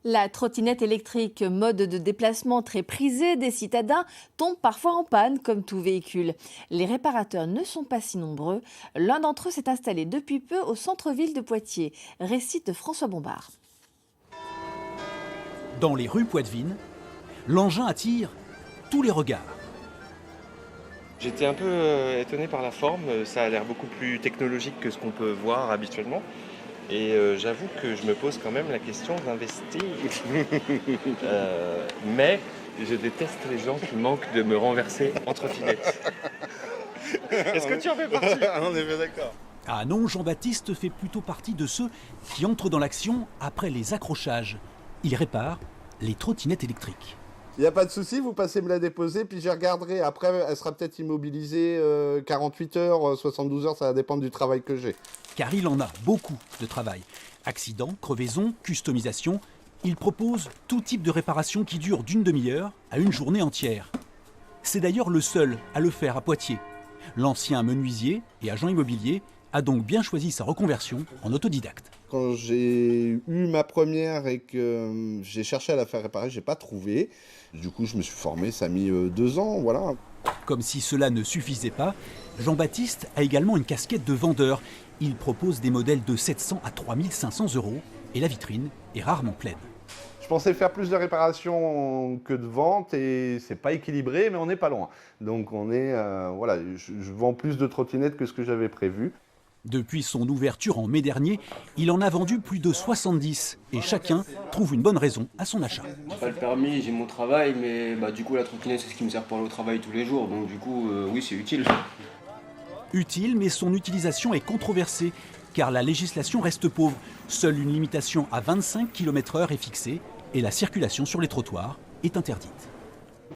La trottinette électrique, mode de déplacement très prisé des citadins, tombe parfois en panne comme tout véhicule. Les réparateurs ne sont pas si nombreux. L'un d'entre eux s'est installé depuis peu au centre-ville de Poitiers. Récite François Bombard. Dans les rues poitevines, l'engin attire tous les regards. J'étais un peu étonné par la forme, ça a l'air beaucoup plus technologique que ce qu'on peut voir habituellement. Et j'avoue que je me pose quand même la question d'investir. Mais je déteste les gens qui manquent de me renverser en trottinette. Est-ce que tu en fais partie? On est bien d'accord. Ah non, Jean-Baptiste fait plutôt partie de ceux qui entrent dans l'action après les accrochages. Il répare les trottinettes électriques. Il n'y a pas de souci, vous passez me la déposer, puis j'y regarderai. Après, elle sera peut-être immobilisée 48 heures, 72 heures, ça va dépendre du travail que j'ai. Car il en a beaucoup de travail. Accidents, crevaisons, customisation. Il propose tout type de réparation qui dure d'une demi-heure à une journée entière. C'est d'ailleurs le seul à le faire à Poitiers. L'ancien menuisier et agent immobilier a donc bien choisi sa reconversion en autodidacte. Quand j'ai eu ma première et que j'ai cherché à la faire réparer, j'ai pas trouvé. Du coup, je me suis formé, ça a mis 2 ans, voilà. Comme si cela ne suffisait pas, Jean-Baptiste a également une casquette de vendeur. Il propose des modèles de 700 à 3500 euros et la vitrine est rarement pleine. Je pensais faire plus de réparation que de vente et c'est pas équilibré, mais on n'est pas loin. Donc on est, voilà, je vends plus de trottinettes que ce que j'avais prévu. Depuis son ouverture en mai dernier, il en a vendu plus de 70 et chacun trouve une bonne raison à son achat. J'ai pas le permis, j'ai mon travail, mais du coup la trottinette c'est ce qui me sert pour aller au travail tous les jours, donc du coup oui c'est utile. Utile, mais son utilisation est controversée car la législation reste pauvre. Seule une limitation à 25 km/h est fixée et la circulation sur les trottoirs est interdite.